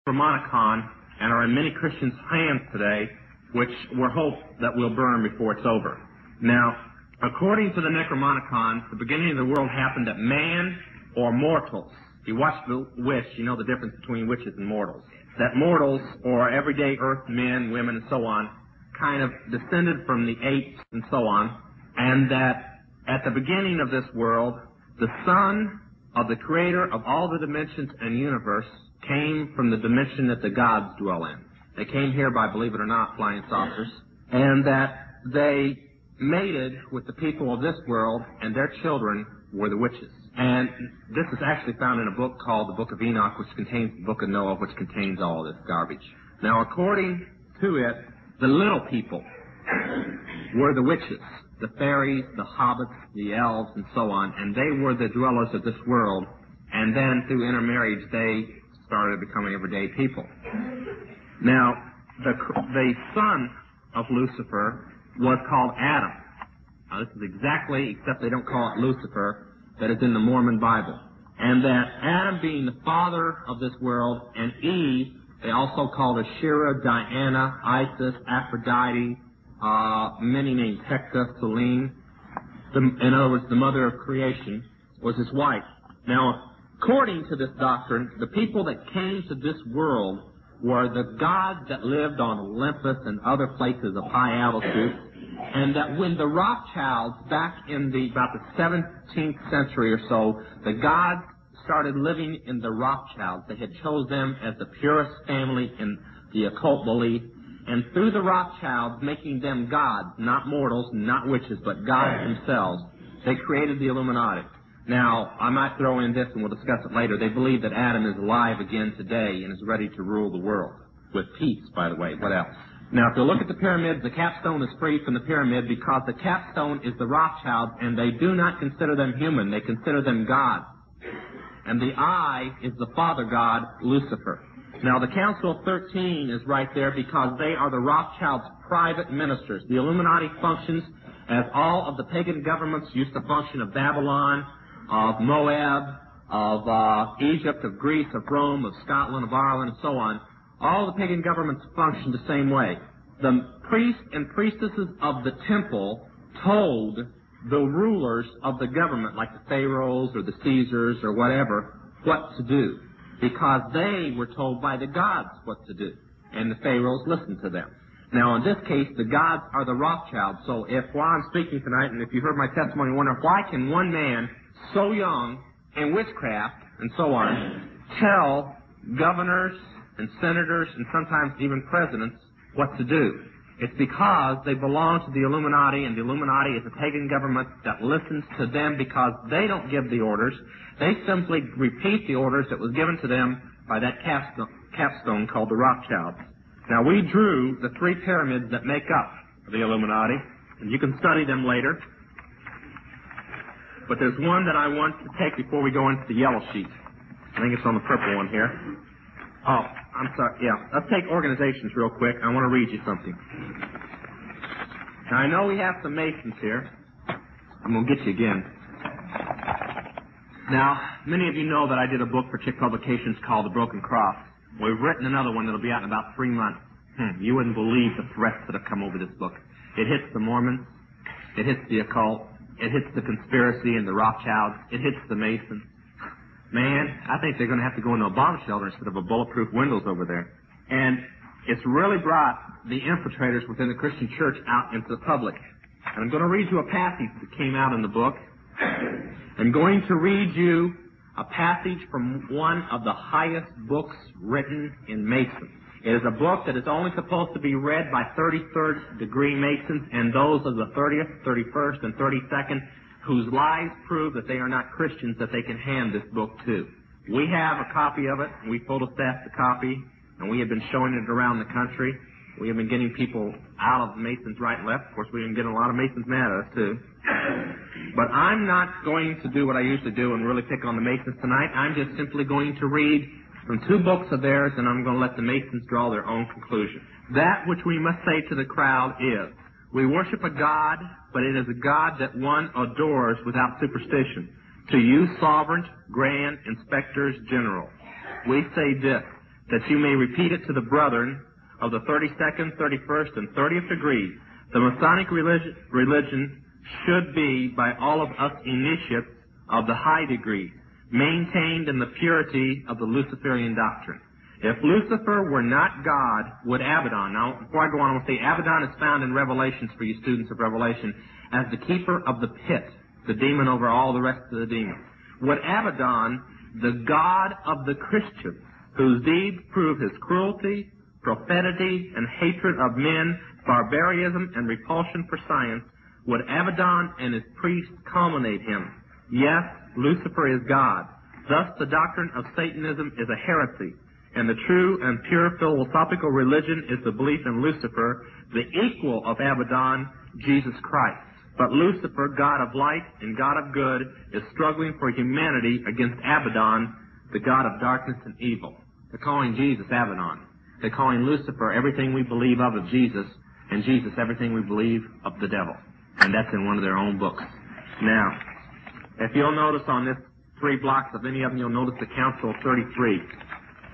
Necromonicon and are in many Christians' hands today, which we're hoped that will burn before it's over. Now, according to the Necromonicon, the beginning of the world happened that man or mortals, if you watch The Witch, you know the difference between witches and mortals, that mortals, or everyday earth men, women, and so on, kind of descended from the apes and so on, and that at the beginning of this world, the son of the creator of all the dimensions and universe came from the dimension that the gods dwell in. They came here by, believe it or not, flying saucers, and that they mated with the people of this world, and their children were the witches. And this is actually found in a book called the Book of Enoch, which contains the Book of Noah, which contains all of this garbage. Now, according to it, the little people were the witches, the fairies, the hobbits, the elves, and so on, and they were the dwellers of this world, and then through intermarriage, they started becoming everyday people. Now, the son of Lucifer was called Adam. Now, this is exactly, except they don't call it Lucifer, that is in the Mormon Bible. And that Adam being the father of this world, and Eve, they also called Asherah, Diana, Isis, Aphrodite, many names, Hector, Selene. In other words, the mother of creation was his wife. Now, according to this doctrine, the people that came to this world were the gods that lived on Olympus and other places of high altitude, and that when the Rothschilds, back in about the 17th century or so, the gods started living in the Rothschilds. They had chose them as the purest family in the occult belief, and through the Rothschilds, making them gods, not mortals, not witches, but gods themselves, they created the Illuminati. Now, I might throw in this, and we'll discuss it later. They believe that Adam is alive again today and is ready to rule the world. With peace, by the way. What else? Now, if you look at the pyramids, the capstone is free from the pyramid because the capstone is the Rothschilds, and they do not consider them human. They consider them gods. And the eye is the father god, Lucifer. Now, the Council of 13 is right there because they are the Rothschilds' private ministers. The Illuminati functions as all of the pagan governments used to function, of Babylon, of Moab, of Egypt, of Greece, of Rome, of Scotland, of Ireland, and so on. All the pagan governments function the same way. The priests and priestesses of the temple told the rulers of the government, like the pharaohs or the Caesars or whatever, what to do, because they were told by the gods what to do, and the pharaohs listened to them. Now, in this case, the gods are the Rothschilds. So if while I'm speaking tonight, and if you heard my testimony, you wonder, why can one man so young in witchcraft and so on tell governors and senators and sometimes even presidents what to do? It's because they belong to the Illuminati, and the Illuminati is a pagan government that listens to them because they don't give the orders. They simply repeat the orders that was given to them by that capstone called the Rothschilds. Now, we drew the three pyramids that make up the Illuminati, and you can study them later. But there's one that I want to take before we go into the yellow sheet. I think it's on the purple one here. Oh, I'm sorry. Yeah, let's take organizations real quick. I want to read you something. Now, I know we have some Masons here. I'm going to get you again. Now, many of you know that I did a book for Chick Publications called The Broken Cross. We've written another one that'll be out in about 3 months. You wouldn't believe the threats that have come over this book. It hits the Mormons. It hits the occult. It hits the conspiracy and the Rothschilds. It hits the Masons. Man, I think they're going to have to go into a bomb shelter instead of a bulletproof windows over there. And it's really brought the infiltrators within the Christian church out into the public. And I'm going to read you a passage that came out in the book. I'm going to read you a passage from one of the highest books written in Masons. It is a book that is only supposed to be read by 33rd degree Masons and those of the 30th, 31st, and 32nd whose lives prove that they are not Christians that they can hand this book to. We have a copy of it, and we photostat the copy, and we have been showing it around the country. We have been getting people out of Masons right and left. Of course, we've been getting a lot of Masons mad at us, too. But I'm not going to do what I usually do and really pick on the Masons tonight. I'm just simply going to read from 2 books of theirs, and I'm going to let the Masons draw their own conclusion. That which we must say to the crowd is, we worship a God, but it is a God that one adores without superstition. To you, sovereign, grand, inspectors general, we say this, that you may repeat it to the brethren of the 32nd, 31st, and 30th degree. The Masonic religion should be, by all of us initiates of the high degree, maintained in the purity of the Luciferian doctrine. If Lucifer were not God, would Abaddon, now before I go on, I want to say Abaddon is found in Revelations for you students of Revelation as the keeper of the pit, the demon over all the rest of the demons. Would Abaddon, the God of the Christians, whose deeds prove his cruelty, profanity, and hatred of men, barbarism, and repulsion for science, would Abaddon and his priests culminate him? Yes, Lucifer is God. Thus the doctrine of Satanism is a heresy, and the true and pure philosophical religion is the belief in Lucifer, the equal of Abaddon, Jesus Christ. But Lucifer, God of light and God of good, is struggling for humanity against Abaddon, the God of darkness and evil. They're calling Jesus Abaddon. They're calling Lucifer everything we believe of Jesus, and Jesus everything we believe of the devil. And that's in one of their own books. Now, if you'll notice on this 3 blocks of any of them, you'll notice the Council of 33.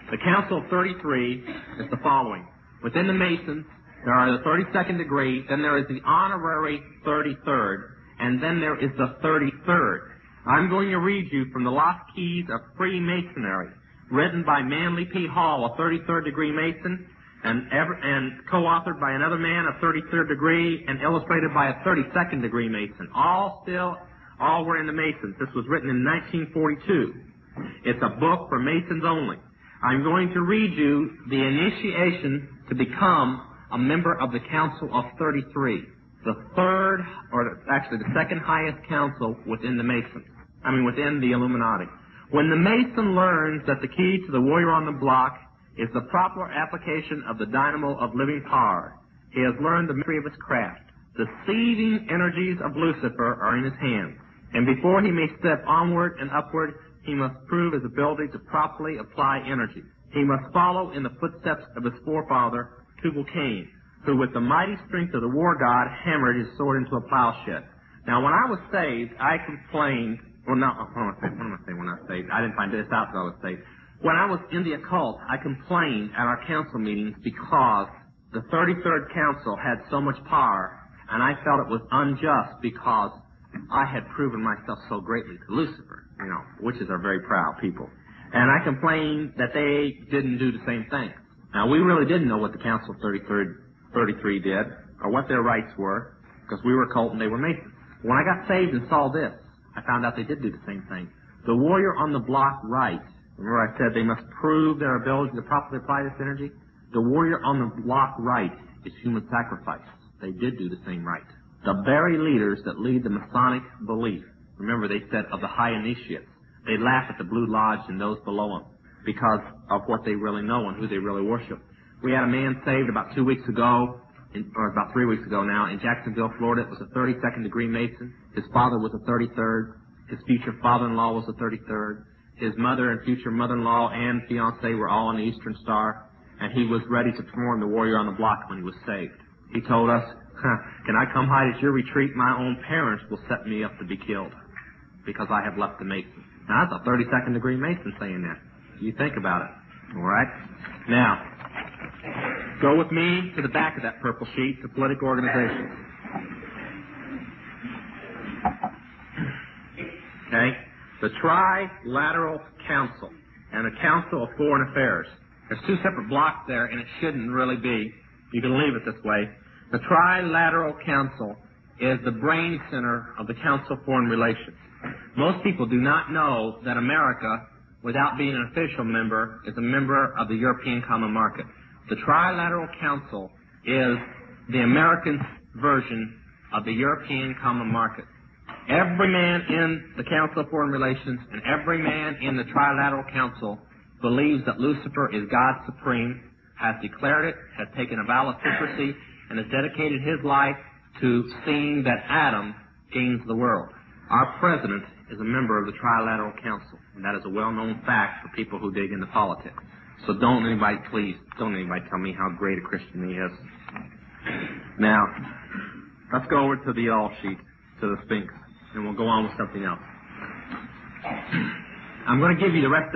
The Council of 33 is the following. Within the Masons, there are the 32nd degree, then there is the honorary 33rd, and then there is the 33rd. I'm going to read you from the Lost Keys of Freemasonry, written by Manly P. Hall, a 33rd degree Mason, and co-authored by another man, a 33rd degree, and illustrated by a 32nd degree Mason. All were in the Masons. This was written in 1942. It's a book for Masons only. I'm going to read you the initiation to become a member of the Council of 33, the second highest council within the Masons. Within the Illuminati. When the Mason learns that the key to the warrior on the block is the proper application of the dynamo of living power, he has learned the mystery of his craft. The seething energies of Lucifer are in his hands, and before he may step onward and upward, he must prove his ability to properly apply energy. He must follow in the footsteps of his forefather, Tubal-Cain, who with the mighty strength of the war god hammered his sword into a plowshed. Now, when I was saved, I complained. Well, no, when I was saved, I didn't find this out until I was saved. When I was in the occult, I complained at our council meetings because the 33rd council had so much power, and I felt it was unjust because I had proven myself so greatly to Lucifer. Witches are very proud people. And I complained that they didn't do the same thing. Now, we really didn't know what the Council of 33 did, or what their rights were, because we were occult and they were Masons. When I got saved and saw this, I found out they did do the same thing. The warrior on the block right, remember I said they must prove their ability to properly apply this energy? The warrior on the block right is human sacrifice. They did do the same right. The very leaders that lead the Masonic belief, remember they said of the high initiates, they laugh at the Blue Lodge and those below them because of what they really know and who they really worship. We had a man saved about 2 weeks ago, or about 3 weeks ago now, in Jacksonville, Florida. It was a 32nd degree Mason. His father was a 33rd. His future father-in-law was a 33rd. His mother and future mother-in-law and fiancé were all in the Eastern Star, and he was ready to perform the warrior on the block when he was saved. He told us, can I come hide at your retreat? My own parents will set me up to be killed because I have left the Mason. Now, that's a 32nd degree Mason saying that. You think about it. All right? Now, go with me to the back of that purple sheet, to political organization. Okay? The Trilateral Council and the Council of Foreign Affairs. There's 2 separate blocks there, and it shouldn't really be. You can leave it this way. The Trilateral Council is the brain center of the Council of Foreign Relations. Most people do not know that America, without being an official member, is a member of the European Common Market. The Trilateral Council is the American version of the European Common Market. Every man in the Council of Foreign Relations and every man in the Trilateral Council believes that Lucifer is God supreme, has declared it, has taken a vow of secrecy, and has dedicated his life to seeing that Adam gains the world. Our president is a member of the Trilateral Council, and that is a well-known fact for people who dig into politics. So please don't anybody tell me how great a Christian he is. Now, let's go over to the all sheet, to the Sphinx, and we'll go on with something else. I'm going to give you the rest of